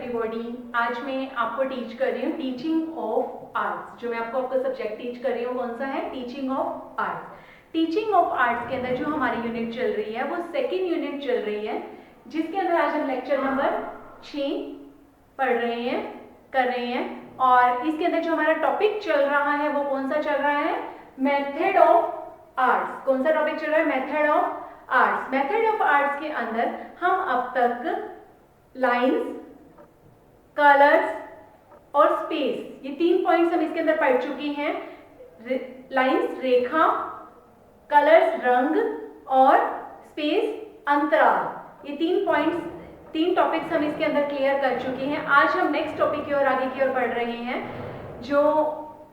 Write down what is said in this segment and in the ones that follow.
Everybody. आज मैं आपको टीच कर रही हूँ टीचिंग ऑफ आर्ट्स। जो मैं आपको सब्जेक्ट टीच कर रही हूँ कौन सा है? Teaching of arts. Teaching of arts के अंदर जो हमारी यूनिट चल रही है वो सेकेंड यूनिट चल रही है, जिसके अंदर आज हम लेक्चर नंबर 6 पढ़ रहे हैं, कर रहे हैं। और इसके अंदर जो हमारा टॉपिक चल रहा है वो कौन सा चल रहा है? Method of arts. कौन सा टॉपिक चल रहा है? Method of arts. Method of arts के अंदर हम अब तक लाइंस, कलर्स और स्पेस, ये 3 पॉइंट्स हम इसके अंदर पढ़ चुके हैं। लाइंस रेखा, कलर्स रंग और स्पेस अंतराल, ये 3 पॉइंट्स, 3 टॉपिक्स हम इसके अंदर क्लियर कर चुके हैं। आज हम नेक्स्ट टॉपिक की ओर आगे की ओर बढ़ रहे हैं, जो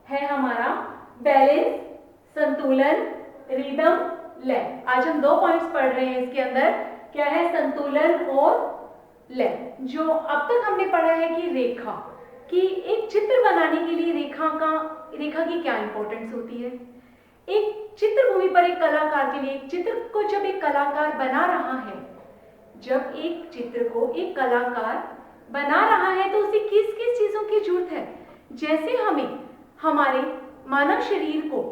है हमारा बैलेंस, संतुलन, रिदम, लय। आज हम 2 पॉइंट्स पढ़ रहे हैं इसके अंदर। क्या है? संतुलन और लय। जो अब तक हमने पढ़ा है कि रेखा, कि एक चित्र बनाने के लिए रेखा की क्या इंपॉर्टेंस होती है। एक चित्रभूमि पर एक कलाकार के लिए, एक चित्र को जब एक कलाकार बना रहा है, जब एक चित्र को एक कलाकार बना रहा है तो उसे किस किस चीजों की जरूरत है। जैसे हमें हमारे मानव शरीर को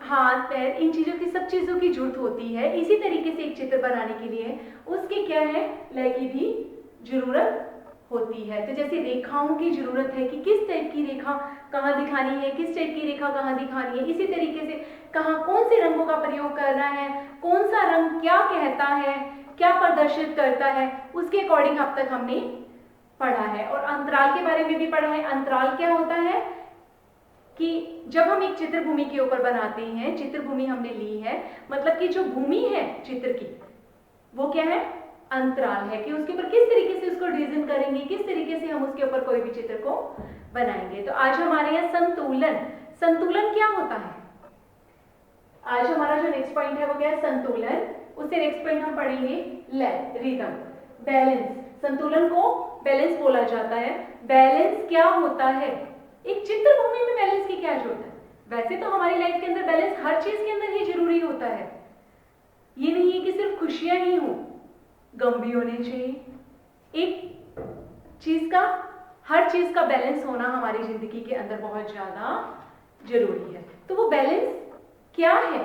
हाथ, पैर, इन चीजों की, सब चीजों की जरूरत होती है, इसी तरीके से एक चित्र बनाने के लिए उसके क्या है? लय की भी जरूरत होती है। तो जैसे रेखाओं की जरूरत है कि किस टाइप की रेखा कहाँ दिखानी है, किस टाइप की रेखा कहाँ दिखानी है, इसी तरीके से कहाँ कौन से रंगों का प्रयोग करना है, कौन सा रंग क्या कहता है, क्या प्रदर्शित करता है, उसके अकॉर्डिंग अब तक हमने पढ़ा है। और अंतराल के बारे में भी पढ़ा है। अंतराल क्या होता है कि जब हम एक चित्रभूमि के ऊपर बनाते हैं, चित्रभूमि हमने ली है, मतलब कि जो भूमि है चित्र की वो क्या है? अंतराल है, कि उसके ऊपर किस तरीके से उसको डिजाइन करेंगे, किस तरीके से हम उसके ऊपर कोई भी चित्र को बनाएंगे। तो आज हमारे यहाँ संतुलन, संतुलन क्या होता है? आज हमारा जो नेक्स्ट पॉइंट है वो क्या है? संतुलन। उससे नेक्स्ट पॉइंट हम पढ़ेंगे लय, रिदम, बैलेंस। संतुलन को बैलेंस बोला जाता है। बैलेंस क्या होता है? एक चित्रभूमि में बैलेंस की क्या जरूरत है? वैसे तो हमारी लाइफ के अंदर बैलेंस हर चीज के अंदर ही जरूरी होता है। ये नहीं है कि सिर्फ खुशियां ही हो, गम भी होने चाहिए। एक चीज का, हर चीज का बैलेंस होना हमारी जिंदगी के अंदर बहुत ज्यादा जरूरी है। तो वो बैलेंस क्या है?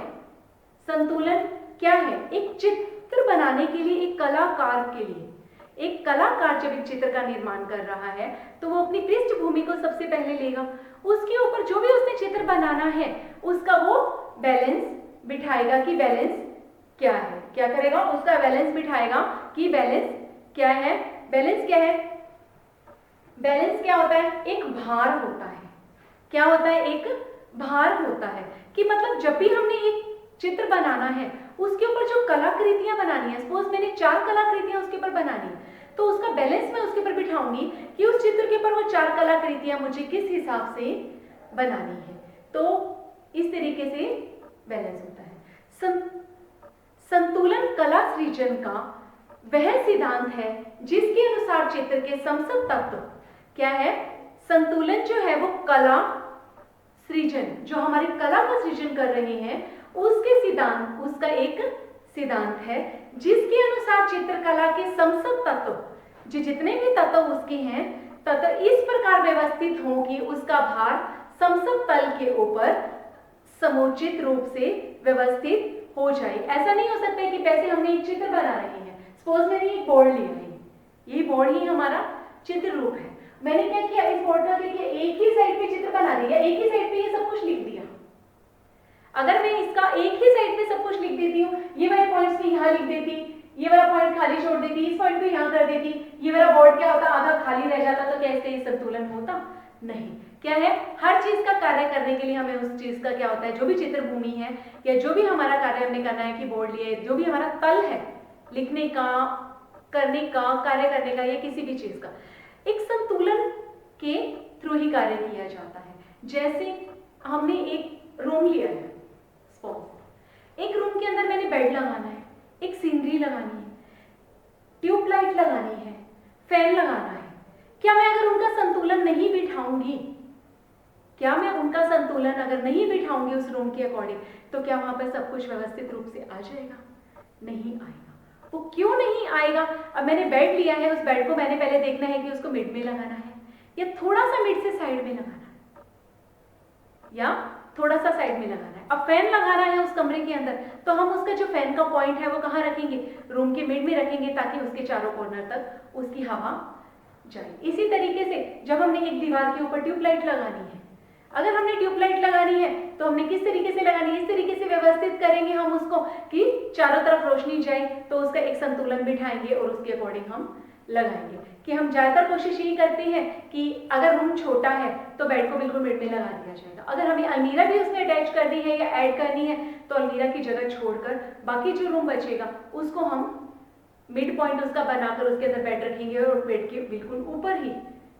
संतुलन क्या है? एक चित्र बनाने के लिए, एक कलाकार के लिए, एक कलाकार जब एक चित्र का निर्माण कर रहा है तो वो अपनी पृष्ठभूमि को सबसे पहले लेगा, उसके ऊपर जो भी उसने चित्र बनाना है उसका वो बैलेंस बिठाएगा कि बैलेंस क्या है। क्या करेगा? उसका बैलेंस बिठाएगा कि बैलेंस क्या है। बैलेंस क्या है? बैलेंस क्या होता है? एक भार होता है। क्या होता है? एक भार होता है, कि मतलब जब भी हमने एक चित्र बनाना है उसके ऊपर जो कलाकृतियां बनानी है, सपोज मैंने 4 कलाकृतियां उसके ऊपर बनानी है, तो उसका बैलेंस मैं उसके ऊपर बिठाऊंगी कि उस चित्र के ऊपर वो 4 कलाकृतियां मुझे किस हिसाब से बनानी है। तो इस तरीके से बैलेंस होता है। संतुलन कला सृजन का वह सिद्धांत है जिसके अनुसार चित्र के समस्त तत्व क्या है? संतुलन जो है वो कला सृजन, जो हमारी कला का सृजन कर रहे हैं उसके सिद्धांत, उसका एक सिद्धांत है जिसके अनुसार चित्रकला के समस्त तत्व, जो जितने भी तत्व उसके हैं, तत्व इस प्रकार व्यवस्थित हो कि उसका भार समस्त तल के ऊपर समुचित रूप से व्यवस्थित हो जाए। ऐसा नहीं हो सकता है कि वैसे हमने एक चित्र बना रहे हैं, सपोज मैंने एक बोर्ड लिया है, ये बोर्ड ही हमारा चित्र रूप है। मैंने क्या किया? इस बोर्ड का देखिए एक ही साइड पे चित्र बना दिया, एक ही साइड पे ये सब कुछ लिख दिया। अगर मैं इसका एक ही साइड पे सब कुछ लिख देती हूँ, ये वाले पॉइंट्स भी यहाँ लिख देती, ये वाला पॉइंट खाली छोड़ देती, इस पॉइंट को यहाँ कर देती, ये वाला बोर्ड क्या होता? आधा खाली रह जाता। तो क्या इससे संतुलन होता? नहीं। क्या है? हर चीज का कार्य करने के लिए हमें उस चीज का क्या होता है, जो भी चित्रभूमि है या जो भी हमारा कार्य हमने करना है, कि बोर्ड लिए, जो भी हमारा तल है लिखने का, करने का, कार्य करने का, या किसी भी चीज का, एक संतुलन के थ्रू ही कार्य किया जाता है। जैसे हमने एक रूम लिया है, एक रूम के अंदर मैंने बेड लगाना है, एक सीनरी लगानी है, ट्यूबलाइट लगानी है, फैन लगाना है। क्या मैं अगर उनका संतुलन नहीं बिठाऊंगी, क्या मैं उनका संतुलन अगर नहीं बिठाऊंगी उस रूम के अकॉर्डिंग, तो क्या वहां पर सब कुछ व्यवस्थित रूप से आ जाएगा? नहीं आएगा। वो क्यों नहीं आएगा? अब मैंने बेड लिया है, उस बेड को मैंने पहले देखना है कि उसको मिड में लगाना है या थोड़ा सा मिड से साइड में लगाना है या थोड़ा सा साइड में लगाना है। अब फैन लगाना है उस कमरे के अंदर, तो हम उसका जो फैन का पॉइंट है वो कहाँ रखेंगे? रूम के मिड में रखेंगे, ताकि उसके चारों कॉर्नर तक उसकी हवा जाए। इसी तरीके से जब हमने एक दीवार के ऊपर ट्यूबलाइट लगानी है, अगर हमने ट्यूबलाइट लगानी है तो हमने किस तरीके से लगानी है? इस तरीके से व्यवस्थित करेंगे हम उसको कि चारों तरफ रोशनी जाए, तो उसका एक संतुलन बिठाएंगे और उसके अकॉर्डिंग हम लगाएंगे। कि हम ज़्यादातर कोशिश यही करते हैं कि अगर रूम छोटा है तो बेड को बिल्कुल मिड में लगा दिया जाएगा। अगर हमें अलमीरा भी उसमें अटैच करनी है या ऐड करनी है तो अलमीरा की जगह छोड़कर बाकी जो रूम बचेगा उसको हम मिड पॉइंट उसका बनाकर उसके अंदर बेड रखेंगे और बेड के बिल्कुल ऊपर ही,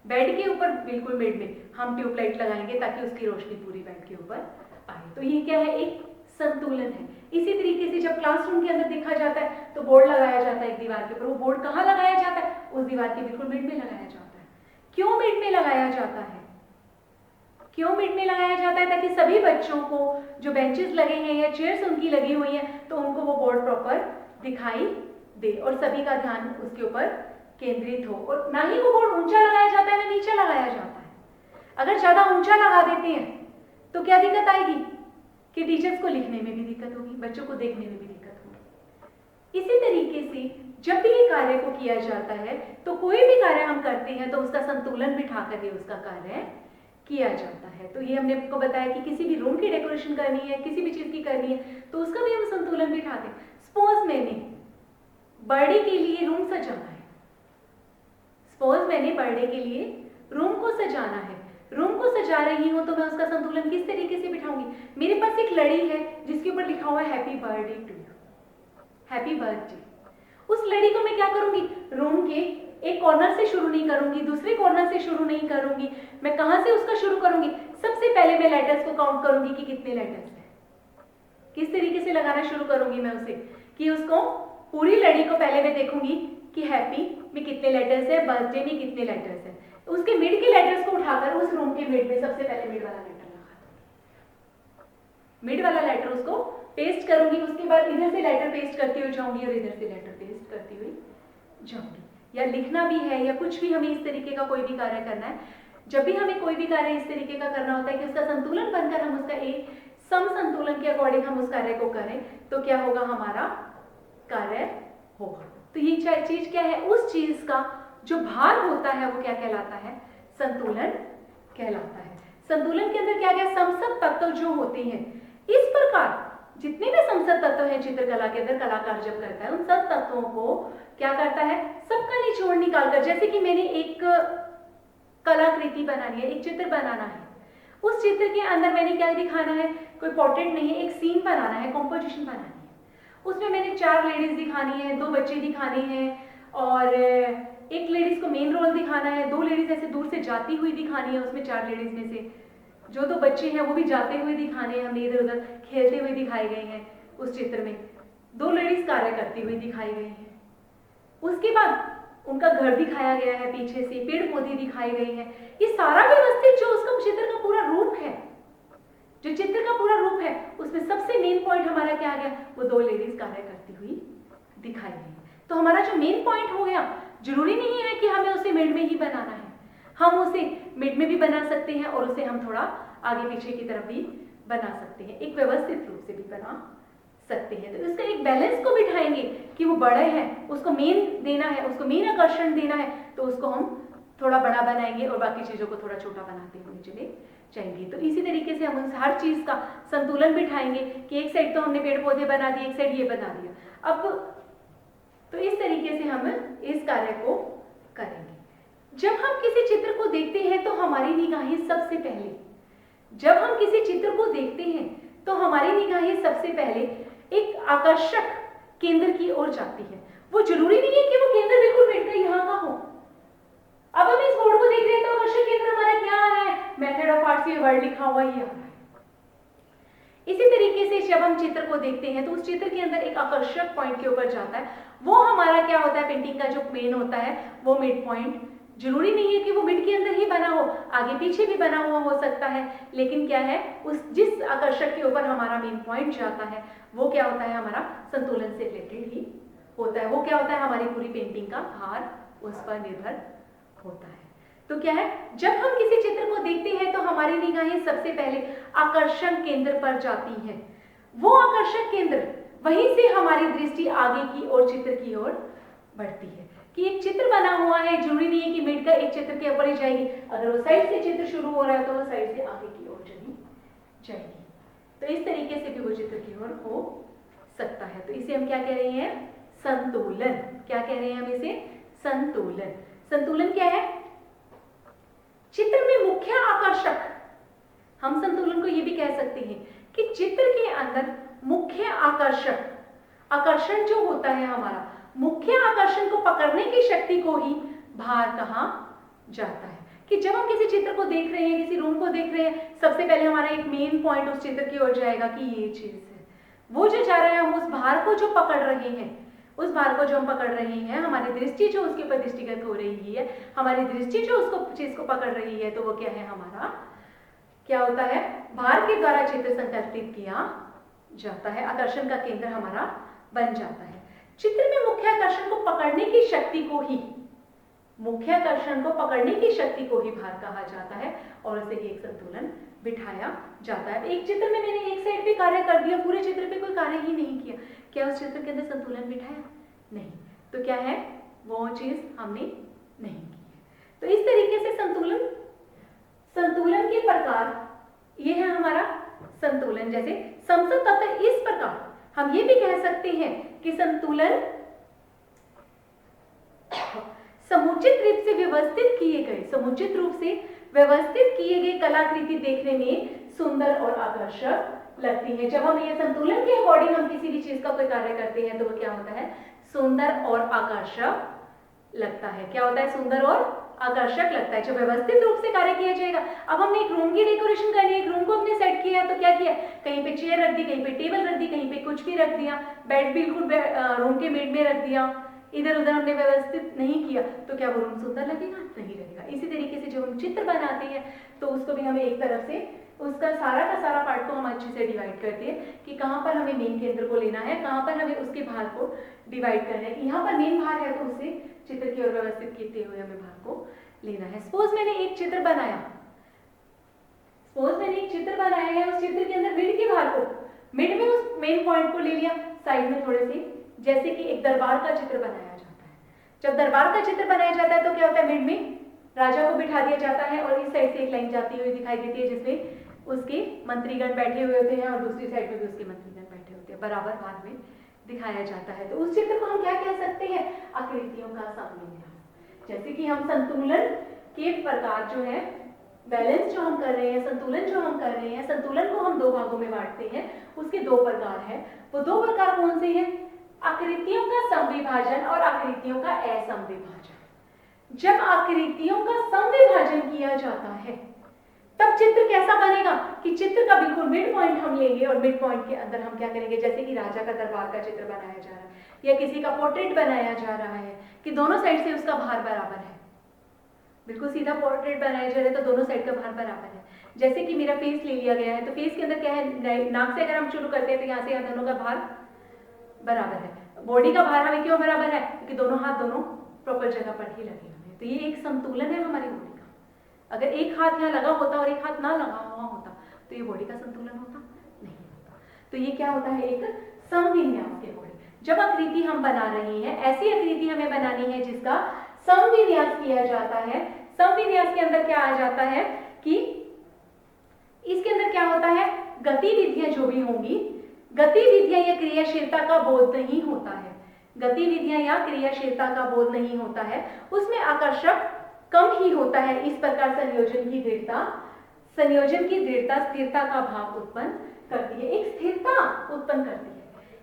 बेड के ऊपर बिल्कुल मिड में हम ट्यूबलाइट लगाएंगे ताकि उसकी रोशनी पूरी बेड के ऊपर आए। तो ये क्या है? एक संतुलन है। इसी तरीके से जब क्लासरूम के अंदर देखा जाता है तो बोर्ड लगाया जाता है एक दीवार के ऊपर। वो बोर्ड कहाँ लगाया जाता है? उस दीवार के बिल्कुल मिड में लगाया जाता है। क्यों मिड में लगाया जाता है? क्यों मिड में लगाया जाता है? ताकि सभी बच्चों को जो बेंचेस लगे हैं या चेयर्स उनकी लगी हुई हैं तो उनको वो बोर्ड प्रॉपर दिखाई दे और सभी का ध्यान उसके ऊपर केंद्रित हो। और ना ही वो बोर्ड ऊंचा लगाया जाता है ना नीचे लगाया जाता है। अगर ज्यादा ऊंचा लगा देते हैं तो क्या दिक्कत आएगी? कि टीचर्स को लिखने में भी दिक्कत होगी, बच्चों को देखने में भी दिक्कत होगी। इसी तरीके से जब भी ये कार्य को किया जाता है तो कोई भी कार्य हम करते हैं तो उसका संतुलन बिठा कर उसका कार्य किया जाता है। तो ये हमने आपको बताया कि किसी भी रूम की डेकोरेशन करनी है, किसी भी चीज की करनी है तो उसका भी हम संतुलन बिठाते हैं। सपोज मैंने बर्थडे के लिए रूम सजाना है, सपोज मैंने बर्थडे के लिए रूम को सजाना है, रूम को सजा रही हूं तो मैं उसका संतुलन किस तरीके से बिठाऊंगी? मेरे पास एक लड़ी है जिसके ऊपर लिखा हुआ है happy birthday to you, happy birthday. उस लड़ी को मैं क्या करूंगी? रूम के एक कॉर्नर से शुरू नहीं करूंगी, दूसरे कॉर्नर से शुरू नहीं करूंगी। मैं कहां से उसका शुरू करूंगी? सबसे पहले मैं लेटर्स को काउंट करूंगी कि कितने लेटर्स हैं। किस तरीके से लगाना शुरू करूंगी मैं उसे? कि उसको पूरी लड़ी को पहले मैं देखूंगी कि हैप्पी में कितने लेटर्स है, बर्थडे में कितने लेटर्स है। उसके मिड के लेटर्स को उठाकर उस रूम के मिड में सबसे पहले मिड वाला लेटर लगा दूंगी, मिड वाला लेटर उसको पेस्ट करूंगी। उसके बाद इधर से लेटर पेस्ट करती हुई जाऊंगी और इधर से लेटर पेस्ट करती हुई जाऊंगी। या लिखना भी है या कुछ भी हमें इस तरीके का कोई भी कार्य करना है, जब भी हमें कोई भी कार्य इस तरीके का करना होता है कि उसका संतुलन बनकर हम उसका एक सम संतुलन के अकॉर्डिंग हम उस कार्य को करें तो क्या होगा? हमारा कार्य होगा। तो ये चीज क्या है? उस चीज का जो भार होता है वो क्या कहलाता है? संतुलन कहलाता है। संतुलन के अंदर क्या क्या समसत तत्व जो होते हैं, इस प्रकार जितने भी समसत तत्व हैं चित्रकला के अंदर कलाकार जब करता है उन सब तत्वों को क्या करता है? सबका निचोड़ निकालकर, जैसे कि मैंने एक कलाकृति बनानी है, एक चित्र बनाना है, उस चित्र के अंदर मैंने क्या दिखाना है? कोई पोर्ट्रेट नहीं है, एक सीन बनाना है, कॉम्पोजिशन बनानी है। उसमें मैंने 4 लेडीज दिखानी है, 2 बच्चे दिखाने हैं और एक लेडीज को मेन रोल दिखाना है, 2 लेडीज ऐसे दूर से जाती हुई दिखानी है। उसमें 4 लेडीज में से जो 2 बच्चे हैं वो भी जाते हुए दिखाने हैं, हमने इधर उधर खेलते हुए दिखाए गए हैं। उस चित्र में 2 लेडीज कार्य करती हुई दिखाई गई हैं। उसके बाद उनका घर दिखाया गया है, पीछे से पेड़ पौधे दिखाए गए हैं। ये सारा व्यवस्थित जो उसका चित्र का पूरा रूप है, जो चित्र का पूरा रूप है, उसमें सबसे मेन पॉइंट हमारा क्या आ गया? वो 2 लेडीज कार्य करती हुई दिखाई गई। तो हमारा जो मेन पॉइंट हो गया, जरूरी नहीं है कि हमें उसे मिड में ही बनाना है, हम उसे मिड में भी बना सकते हैं और उसे हम थोड़ा आगे पीछे की तरफ भी बना सकते हैं, एक व्यवस्थित रूप से भी बना सकते हैं। तो इसका एक बैलेंस को बिठाएंगे कि वो बड़े हैं, उसको मेन देना है, उसको मेन आकर्षण देना है, तो उसको हम थोड़ा बड़ा बनाएंगे और बाकी चीजों को थोड़ा छोटा बनाते हुए चले जाएंगे। तो इसी तरीके से हम हर चीज का संतुलन बिठाएंगे कि एक साइड तो हमने पेड़ पौधे बना दिए, एक साइड ये बना दिया। अब तो इस तरीके से हम इस कार्य को करेंगे। जब हम किसी चित्र को देखते हैं तो हमारी निगाहें सबसे पहले, जब हम किसी चित्र को देखते हैं तो हमारी निगाहें सबसे पहले एक आकर्षक केंद्र की ओर जाती है। वो जरूरी नहीं है कि वो केंद्र बिल्कुल बैठकर यहाँ का हो। अब हम इस बोर्ड को देख रहे हैं तो आकर्षक केंद्र हमारा क्या आ रहा है? मेथड ऑफ आर्ट्स ये वर्ड लिखा हुआ ही आ रहा है। इसी तरीके से जब हम चित्र को देखते हैं तो उस चित्र के अंदर एक आकर्षक पॉइंट के ऊपर जाता है। वो हमारा क्या होता है? पेंटिंग का जो मेन होता है वो मिड पॉइंट। जरूरी नहीं है कि वो मिड के अंदर ही बना हो, आगे पीछे भी बना हुआ हो सकता है, लेकिन क्या है, उस जिस आकर्षक के ऊपर हमारा मेन पॉइंट जाता है वो क्या होता है? हमारा संतुलन से रिलेटेड ही होता है। वो क्या होता है, हमारी पूरी पेंटिंग का भार उस पर निर्भर होता है। तो क्या है, जब हम किसी चित्र को देखते हैं तो हमारी निगाहें सबसे पहले आकर्षण केंद्र पर जाती हैं। वो आकर्षक केंद्र, वहीं से हमारी दृष्टि आगे की ओर चित्र की ओर बढ़ती है। कि एक चित्र बना हुआ है, जरूरी नहीं है कि मिटकर एक चित्र के ऊपर ही जाएगी। अगर वो साइड से चित्र शुरू हो रहा है तो वो साइड से आगे की ओर चली जाएगी। तो इस तरीके से भी वो चित्र की ओर हो सकता है। तो इसे हम क्या कह रहे हैं, संतुलन। क्या कह रहे हैं हम इसे, संतुलन। संतुलन क्या है, चित्र में मुख्य आकर्षक। हम संतुलन को ये भी कह सकते हैं कि चित्र के अंदर मुख्य आकर्षक, आकर्षण जो होता है हमारा, मुख्य आकर्षण को पकड़ने की शक्ति को ही भार कहा जाता है। कि जब हम किसी चित्र को देख रहे हैं, किसी रूम को देख रहे हैं, सबसे पहले हमारा एक मेन पॉइंट उस चित्र की ओर जाएगा कि ये चीज है। वो जो जा रहा है, हम उस भार को जो पकड़ रहे हैं, उस भार को जो हम पकड़ रहे हैं, हमारी दृष्टि जो उसके ऊपर दृष्टिगत हो रही है, हमारी दृष्टि जो उसको चीज को पकड़ रही है, तो वो क्या है, हमारा क्या होता है, भार के द्वारा चित्र संकल्पित किया जाता है। आकर्षण का केंद्र हमारा बन जाता है। चित्र में मुख्य आकर्षण को पकड़ने की शक्ति को ही, मुख्य आकर्षण को पकड़ने की शक्ति को ही भार कहा जाता है और उससे ही एक संतुलन बिठाया जाता है। एक चित्र में मैंने एक साइड पे कार्य कर दिया, पूरे चित्र पे कोई कार्य ही नहीं किया, क्या उस चित्र के अंदर संतुलन बिठाया? नहीं। तो क्या है, वो चीज हमने नहीं की है। तो इस तरीके से संतुलन, संतुलन के प्रकार ये है हमारा संतुलन। जैसे समसम तत्व, इस प्रकार हम ये भी कह सकते हैं कि संतुलन समुचित रूप से व्यवस्थित किए गए, समुचित रूप से व्यवस्थित किए गए कलाकृति देखने में सुंदर और आकर्षक लगती है। जब हम ये संतुलन के अकॉर्डिंग हम किसी भी चीज का कोई कार्य करते हैं तो वो क्या होता है, सुंदर और आकर्षक लगता है। क्या होता है, सुंदर और आकर्षक लगता है। जब व्यवस्थित रूप से कार्य किया जाएगा। अब हमने एक रूम की डेकोरेशन करनी है, एक रूम को हमने सेट किया, तो क्या किया, कहीं पे चेयर रख दी, कहीं पे टेबल रख दी, कहीं पे कुछ भी रख दिया, बेड बिल्कुल रूम के मिड में रख दिया, इधर उधर हमने व्यवस्थित नहीं किया, तो क्या वो रूम सुंदर लगेगा? नहीं लगेगा। इसी तरीके से जब हम चित्र बनाते हैं तो उसको भी हमें एक तरफ से उसका सारा का सारा पार्ट को हम अच्छे से डिवाइड करते हैं कि कहाँ पर हमें मेन केंद्र को लेना है, कहाँ पर हमें उसके भाग को डिवाइड करना है। यहाँ पर मेन भाग है तो उसे चित्र की ओर व्यवस्थित करते हुए हमें भाग को लेना है। सपोज मैंने एक चित्र बनाया, सपोज मैंने एक चित्र बनाया है, उस चित्र के अंदर मिड के भाग को, मिड में उस मेन पॉइंट को ले लिया, साइड में थोड़े से, जैसे कि एक दरबार का चित्र बनाया जाता है। जब दरबार का चित्र बनाया जाता है तो क्या होता है, मिड में राजा को बिठा दिया जाता है और इस साइड से एक लाइन जाती हुई दिखाई देती है जिसमें उसके मंत्रीगण बैठे हुए होते हैं और दूसरी साइड में भी उसके मंत्रीगण बैठे होते हैं, बराबर भाग में दिखाया जाता है। तो उस चित्र को हम क्या कह सकते हैं, आकृतियों का समन्वय। जैसे कि हम संतुलन के प्रकार जो है, बैलेंस जो हम कर रहे हैं, संतुलन जो हम कर रहे हैं, संतुलन को हम दो भागों में बांटते हैं, उसके दो प्रकार हैं। वो दो प्रकार कौन से हैं, आकृतियों का समविभाजन और आकृतियों का असमविभाजन। जब आकृतियों का समविभाजन किया जाता है तब चित्र कैसा बनेगा कि चित्र का बिल्कुल मिड पॉइंट हम लेंगे और मिड पॉइंट के अंदर हम क्या करेंगे, जैसे कि राजा का दरबार का चित्र बनाया जा रहा है या किसी का पोर्ट्रेट बनाया जा रहा है कि दोनों साइड से उसका भार बराबर है, बिल्कुल सीधा पोर्ट्रेट बनाया जा रहा है तो दोनों साइड का भार बराबर है। जैसे कि मेरा फेस ले लिया गया है तो फेस के अंदर क्या है, नाक से अगर हम शुरू करते हैं तो यहाँ से यहाँ दोनों का भार बराबर है। बॉडी का भार हमें क्यों बराबर है, क्योंकि दोनों हाथ दोनों प्रॉपर जगह पर ही लगे हुए हैं। तो ये एक संतुलन है हमारी बॉडी का। अगर एक हाथ यहाँ लगा होता और एक हाथ ना लगा हुआ होता तो ये बॉडी का संतुलन होता नहीं होता। तो ये क्या होता है, एक समविन्यास के अकॉर्डिंग जब आकृति हम बना रहे हैं, ऐसी आकृति हमें बनानी है जिसका समविन्यास किया जाता है। समविन्यास के अंदर क्या आ जाता है कि इसके अंदर क्या होता है, गतिविधियां जो भी होंगी, गतिविधियां या क्रियाशीलता का बोध नहीं होता है, गतिविधियां या क्रियाशीलता का बोध नहीं होता है, उसमें आकर्षक कम ही होता है। इस प्रकार संयोजन की दृढ़ता स्थिरता का भाव उत्पन्न करती है, एक स्थिरता उत्पन्न करती है।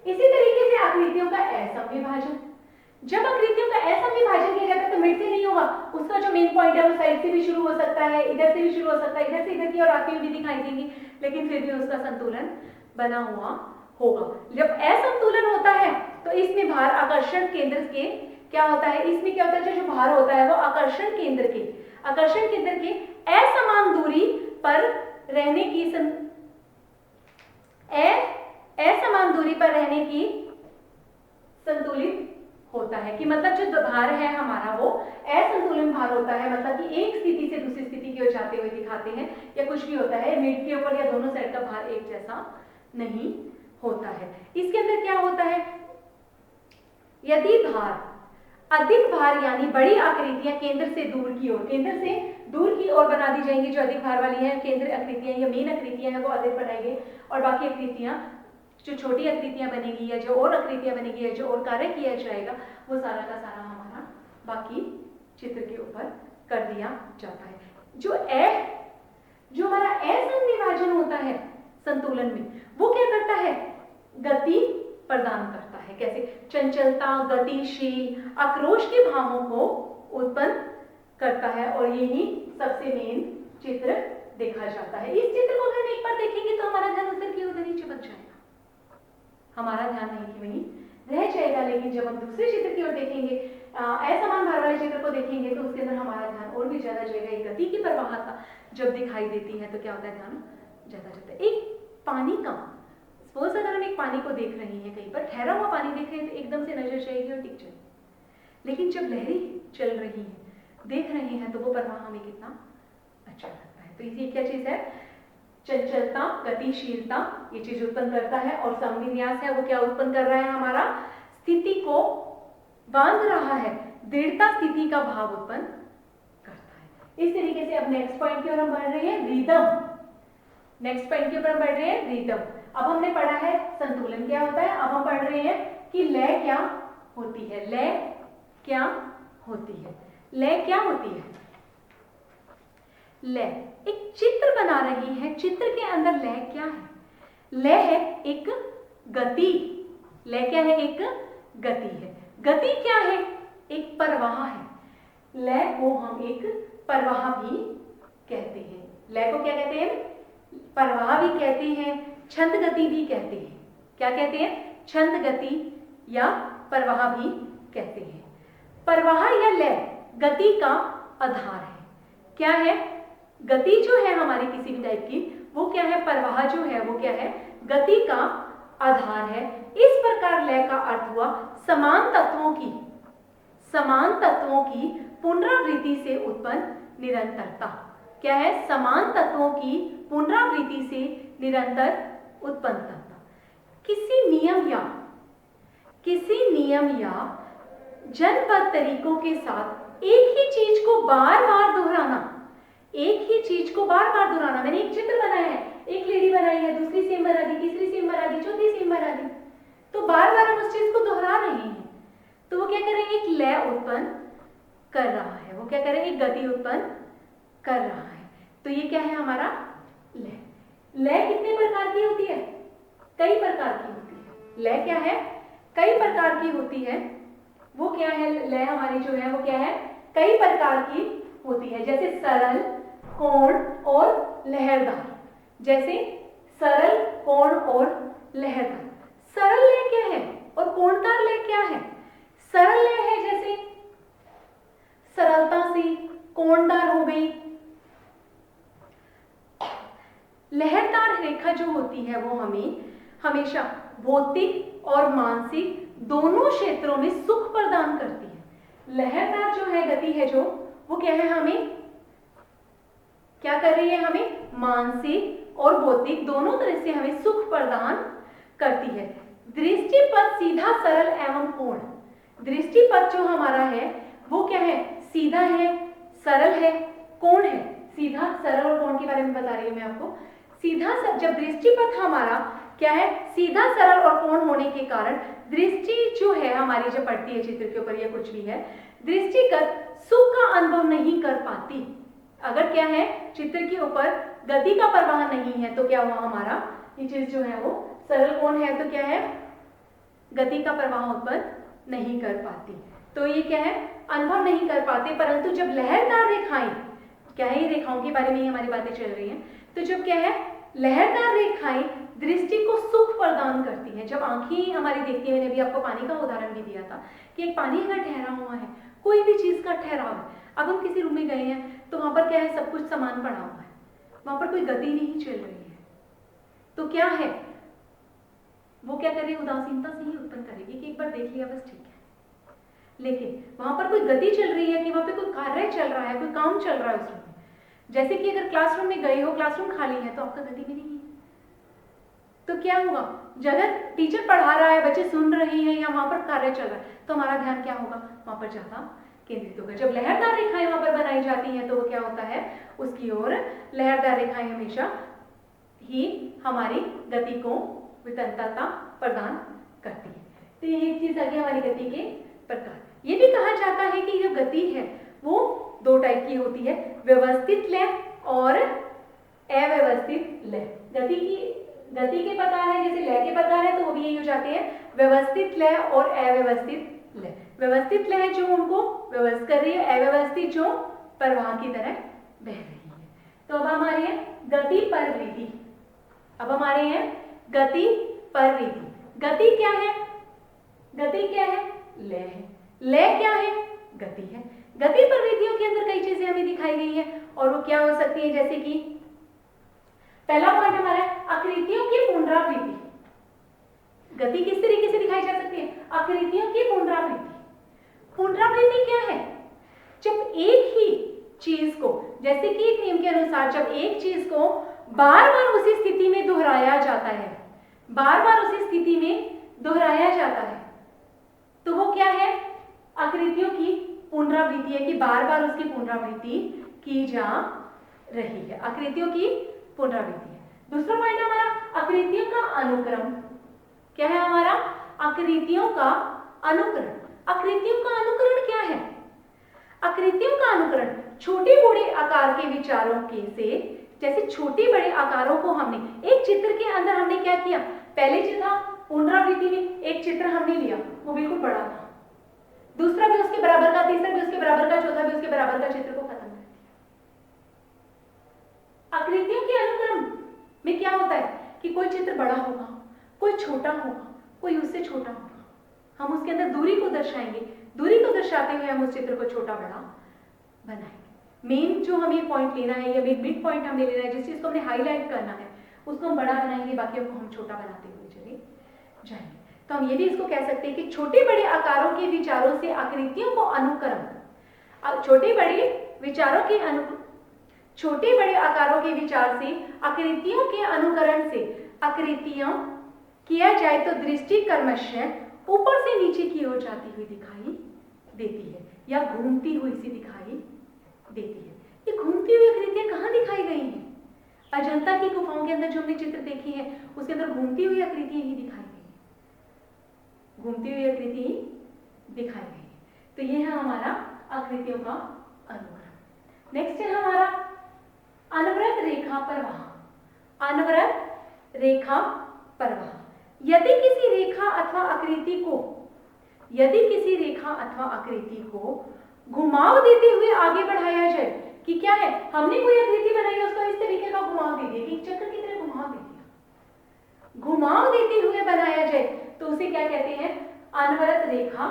इसी तरीके से आकृतियों का असमविभाजन, जब आकृतियों का असमविभाजन किया जाता है तो मिड से नहीं होगा, उसका जो मेन पॉइंट है वो साइड से भी शुरू हो सकता है, इधर से भी शुरू हो सकता है, इधर से इधर की और आती हुई भी दिखाई देंगी, लेकिन फिर भी उसका संतुलन बना हुआ होगा। जब असंतुलन होता है तो इसमें भार आकर्षण केंद्र के क्या होता है, इसमें क्या होता है, जो भार होता है वो आकर्षण केंद्र के असमान दूरी पर रहने की असमान दूरी पर रहने की संतुलित होता है, कि मतलब जो भार है हमारा वो असंतुलन भार होता है, मतलब कि एक स्थिति से दूसरी स्थिति की ओर जाते हुए दिखाते हैं, या कुछ भी होता है मिड के ऊपर या दोनों साइड का भार एक जैसा नहीं होता है। इसके अंदर क्या होता है, यदि भार अधिक भार यानी बड़ी आकृतियां केंद्र से दूर की ओर बना दी जाएंगी, जो अधिक भार वाली है केंद्र आकृतियां या मेन आकृतियां हैं वो अधिक बनाएंगे, और बाकी आकृतियां जो छोटी आकृतियां बनेगी या जो और आकृतियां बनेगी या जो और कार्य किया जाएगा वो सारा का सारा हमारा बाकी चित्र के ऊपर कर दिया जाता है। जो हमारा असंविभाजन होता है संतुलन में, वो क्या करता है, गति प्रदान करता है। कैसे, चंचलता, गतिशील, आक्रोश के भावों को उत्पन्न करता है, और यही सबसे मेन चित्र देखा जाता है। इस चित्र को अगर एक बार देखेंगे तो हमारा ध्यान उधर की उधर ही चिपक जाएगा, हमारा ध्यान नहीं कि वहीं रह जाएगा। लेकिन जब हम दूसरे चित्र की ओर देखेंगे, असमान भार वाले चित्र को देखेंगे, तो उसके अंदर हमारा ध्यान और भी ज्यादा जाएगा। एक गति की प्रवाहता जब दिखाई देती है तो क्या होता है, ध्यान ज्यादा जाता है। एक पानी का, सपोज अगर हम एक पानी को देख रहे हैं, कहीं पर ठहरा हुआ पानी देख रहे हैं तो एकदम से नजर जाएगी और टिक जाएगी। लेकिन जब लहरें चल रही है, देख रहे हैं, तो वो प्रवाह हमें कितना अच्छा लगता है। तो ये क्या चीज है, चंचलता, गतिशीलता, ये चीज उत्पन्न करता है। और संविन्यास है, वो क्या उत्पन्न कर रहा है, हमारा स्थिति को बांध रहा है, दृढ़ता स्थिति का भाव उत्पन्न करता है। इस तरीके से अब नेक्स्ट पॉइंट की ओर हम बढ़ रहे हैं, रिदम। नेक्स्ट पॉइंट के ऊपर बढ़ रहे हैं, रिदम। अब हमने पढ़ा है संतुलन क्या होता है, अब हम पढ़ रहे हैं कि लय क्या होती है। लय क्या होती है, लय क्या होती है। लय, एक चित्र बना रही है, चित्र के अंदर लय क्या है, लय है एक गति। लय क्या है, एक गति है। गति क्या है, एक प्रवाह है। लय को हम एक प्रवाह भी कहते हैं। लय को क्या कहते हैं, प्रवाह भी कहते हैं, छंद गति भी कहते हैं। क्या कहते हैं, छंद गति या प्रवाह भी कहते हैं। प्रवाह या लय गति का आधार है। क्या है, गति जो है हमारी किसी भी टाइप की, वो क्या है, प्रवाह जो है वो क्या है, गति का आधार है। इस प्रकार लय का अर्थ हुआ समान तत्वों की पुनरावृत्ति से उत्पन्न निरंतरता। क्या है, समान तत्वों की पुनरावृत्ति से निरंतर उत्पन्नता। किसी नियम या जनपद तरीकों के साथ एक ही चीज को बार बार दोहराना। मैंने एक चित्र बनाया है, एक लेडी बनाई है, दूसरी सेम बना दी, तीसरी सेम बना दी, चौथी सेम बना दी, तो बार बार हम उस चीज को दोहरा रहे हैं, तो वो क्या करेंगे, एक लय उत्पन्न कर रहा है। वो क्या करेंगे, एक गति उत्पन्न कर रहा है। तो ये क्या है हमारा लय। लय कितने प्रकार की होती है, कई प्रकार की होती है। लय क्या है, कई प्रकार की होती है। वो क्या है, लय हमारी जो है वो क्या है, कई प्रकार की होती है। जैसे सरल, कोण और लहरदार। जैसे सरल, कोण और लहरदार। सरल लय क्या है और कोणदार लय क्या है। सरल लय है जैसे सरलता से कोणदार हो गई। लहरदार रेखा जो होती है वो हमें हमेशा भौतिक और मानसिक दोनों क्षेत्रों में सुख प्रदान करती है। लहरदार जो है गति है जो, वो क्या है, हमें क्या कर रही है, हमें मानसिक और भौतिक दोनों तरह से हमें सुख प्रदान करती है। दृष्टिपथ सीधा, सरल एवं कोण। दृष्टिपथ जो हमारा है वो क्या है, सीधा है, सरल है, कोण है। सीधा, सरल और कोण के बारे में बता रही हूं मैं आपको। सीधा, जब दृष्टिपथ हमारा क्या है, सीधा, सरल और कोण होने के कारण दृष्टि जो है हमारी जब पड़ती है चित्र के ऊपर या कुछ भी है, दृष्टिगत सुख का अनुभव नहीं कर पाती। अगर क्या है, चित्र के ऊपर गति का प्रवाह नहीं है तो क्या हुआ, हमारा ये चीज जो है वो सरल कोण है तो क्या है, गति का प्रवाह उत्पन्न नहीं कर पाती। तो ये क्या है, अनुभव नहीं कर पाते। परंतु जब लहरदार रेखाएं, क्या है, ये रेखाओं के बारे में ही हमारी बातें चल रही हैं, तो जब क्या है, लहरदार रेखाएं दृष्टि को सुख प्रदान करती हैं। जब आंखें हमारी देखती है, मैंने अभी आपको पानी का उदाहरण भी दिया था कि एक पानी अगर ठहरा हुआ है, कोई भी चीज का ठहराव है, अब हम किसी रूम में गए हैं तो वहां पर क्या है, सब कुछ सामान पड़ा हुआ है, वहां पर कोई गति नहीं चल रही है, तो क्या है, वो क्या करेगी, उदासीनता से ही उत्पन्न करेगी कि एक बार देख लिया बस ठीक है। लेकिन वहां पर कोई गति चल रही है कि वहां पे कोई कार्य चल रहा है, कोई काम चल रहा है उस रूम में। जैसे कि अगर क्लासरूम में गए हो, क्लासरूम खाली है तो आपका गति भी नहीं है, तो क्या हुआ, जगह टीचर पढ़ा रहा है, बच्चे सुन रहे हैं या वहां पर कार्य चल रहा है, तो हमारा ध्यान क्या होगा, वहां पर ज्यादा केंद्रित होगा। जब लहरदार रेखाएं वहां पर बनाई जाती हैं तो वो क्या होता है, उसकी ओर लहरदार रेखाएं हमेशा ही हमारी गति को वितंडता प्रदान करती है। तो ये एक चीज आ गई हमारी गति के प्रकार। ये भी कहा जाता है कि जो गति है वो दो टाइप की होती है, व्यवस्थित लय और अव्यवस्थित लय। गति के प्रकार है, जैसे लय के प्रकार है तो वो भी यही हो जाते हैं, व्यवस्थित लय और अव्यवस्थित लय। व्यवस्थित लय जो उनको व्यवस्थित कर रही है, अव्यवस्थित जो प्रवाह की तरह बह रही है। तो अब हमारे हैं गति प्रवृत्ति। अब हमारे हैं गति प्रवृत्ति। गति क्या है, गति क्या है, लय है। लय क्या है, गति है। गति प्रवृत्तियों के अंदर कई चीजें हमें दिखाई गई है और वो क्या हो सकती है, जैसे कि पहला पॉइंट हमारा है आकृतियों की पुनरावृत्ति। गति किस तरीके से दिखाई जा सकती है, आकृतियों की पुनरावृत्ति। पुनरावृत्ति क्या है, जब एक ही चीज को, जैसे कि एक नियम के अनुसार जब एक चीज को बार बार उसी स्थिति में दोहराया जाता है, बार बार उसी स्थिति में दोहराया जाता है, तो वो क्या है, आकृतियों की पुनरावृत्ति है कि बार बार उसकी पुनरावृत्ति की जा रही है, आकृतियों की पुनरावृत्ति है। दूसरा पॉइंट हमारा आकृतियों का अनुक्रम। क्या है हमारा, आकृतियों का अनुकरण। आकृतियों का अनुकरण क्या है, आकृतियों का अनुकरण छोटे बड़े आकार के विचारों के से, जैसे छोटे बड़े आकारों को हमने एक चित्र के अंदर हमने क्या किया, पहले चित्र पुनरावृत्ति में एक चित्र हमने लिया, वो बिल्कुल बड़ा था, दूसरा भी उसके बराबर का, तीसरा भी उसके बराबर का, चौथा भी उसके बराबर का, चित्र को खत्म कर दिया। आकृतियों के अनुक्रम में क्या होता है कि कोई चित्र बड़ा होगा, कोई छोटा होगा, कोई उससे छोटा होगा, हम उसके अंदर दूरी को दर्शाएंगे, दूरी को दर्शाते हुए हम उस चित्र को छोटा बड़ा बनाएंगे। मेन जो हमें पॉइंट लेना है या मिड पॉइंट हमें लेना है, जिस चीज को हमने हाईलाइट करना है उसको हम बड़ा बनाएंगे, बाकियों को हम छोटा बनाते हुए चले जाएंगे। तो हम ये भी इसको कह सकते हैं कि छोटे बड़े आकारों के विचारों से आकृतियों को अनुकरण, छोटे बड़े विचारों के छोटे बड़े आकारों के विचार से आकृतियों के अनुकरण से आकृतियां किया जाए तो दृष्टि क्रमशः ऊपर से नीचे की ओर जाती हुई दिखाई देती है या घूमती हुई सी दिखाई देती है। ये घूमती हुई आकृतियां कहाँ दिखाई गई हैं, अजंता की गुफाओं के अंदर जो हमने चित्र देखी है उसके अंदर घूमती हुई आकृतियां ही दिखाई गई, घूमती हुई आकृति ही दिखाई गई। तो ये है हमारा आकृतियों का अनुक्रम। नेक्स्ट है हमारा अनवरत रेखा प्रवाह। अनवरत रेखा प्रवाह, यदि किसी रेखा अथवा आकृति को, यदि किसी रेखा अथवा आकृति को घुमाव देते हुए आगे बढ़ाया जाए, कि क्या है, हमने कोई आकृति बनाई है उसको इस तरीके का घुमाव दे दिया, कि चक्र की तरह घुमाव दे दिया, घुमाव देते हुए बनाया जाए तो उसे क्या कहते हैं, अनवरत रेखा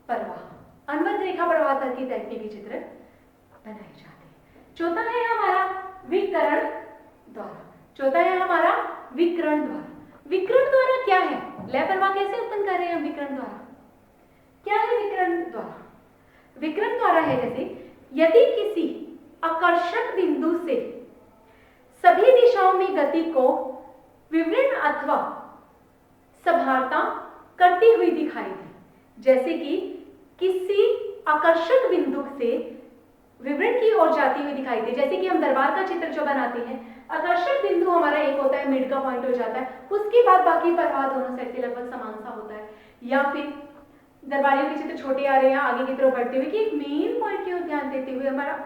प्रवाह। अनवरत रेखा प्रवाह की टाइप के भी चित्र बनाए जाते हैं। चौथा है हमारा विकर्ण द्वारा। चौथा है हमारा विकर्ण द्वारा। विकर्ण द्वारा क्या है, लय प्रवाह कैसे उत्पन्न कर रहे हैं हम विकर्ण द्वारा, क्या है विकर्ण द्वारा, विकर्ण द्वारा है जैसे यदि किसी आकर्षक बिंदु से सभी दिशाओं में गति को विवरण अथवा सभारता करती हुई दिखाई दे, जैसे कि किसी आकर्षक बिंदु से विवरण की ओर जाती हुई दिखाई दे, जैसे कि हम दरबार का चित्र जो बनाते हैं, आकर्षक बिंदु हमारा एक होता है, मिड का पॉइंट हो जाता है, उसके बाद बाकी प्रवाह दोनों साइड से लगभग समान सा होता है, या फिर दरबारियों के चित्र छोटे आ रहे हैं आगे की तरफ बढ़ते हुए, कि एक मेन पॉइंट की ओर ध्यान देते हुए हमारा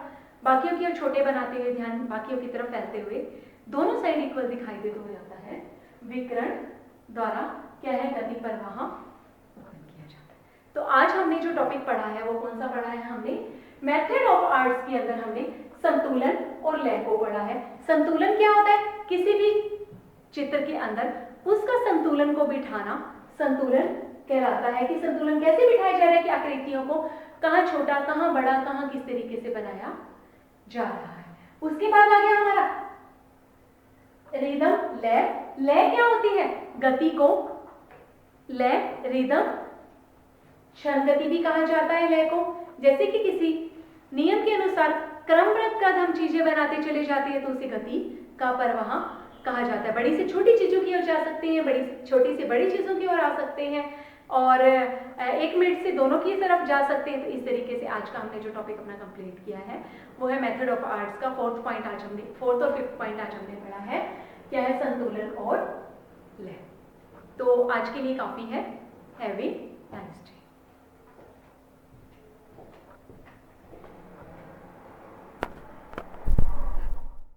बाकियों की ओर छोटे बनाते हुए ध्यान बाकियों की तरफ फैलते हुए दोनों साइड इक्वल दिखाई दे, तो हो जाता है विकर्ण द्वारा क्या है, गति प्रवाह उत्पन्न किया जाता है। तो आज हमने जो टॉपिक पढ़ा है वो कौन सा पढ़ा है, हमने मेथड ऑफ आर्ट्स के अंदर हमने संतुलन और लय को पढ़ा है। संतुलन क्या होता है, किसी भी चित्र के अंदर उसका संतुलन को बिठाना संतुलन कहलाता है, कि संतुलन कैसे बिठाया जा रहा है, कि आकृतियों को कहाँ छोटा कहाँ बड़ा कहाँ किस तरीके से बनाया जा रहा है। उसके बाद आ गया हमारा रिदम लय। लय क्या होती है, गति को, लय रिदम क्षण गति भी कहा जाता है लय को। जैसे कि किसी नियम के अनुसार क्रमबद्ध कद हम चीजें बनाते चले जाते हैं तो उसे गति का प्रवाह कहा जाता है। बड़ी से छोटी चीजों की ओर जा सकते हैं, छोटी से बड़ी चीजों की ओर आ सकते हैं, और 1 मिनट से दोनों की तरफ जा सकते हैं। तो इस तरीके से आज का हमने जो टॉपिक अपना कंप्लीट किया है वो है मेथड ऑफ आर्ट्स का फोर्थ और फिफ्थ पॉइंट आज हमने पढ़ा है, क्या है, संतुलन और लय। तो आज के लिए काफी है। Have a nice day.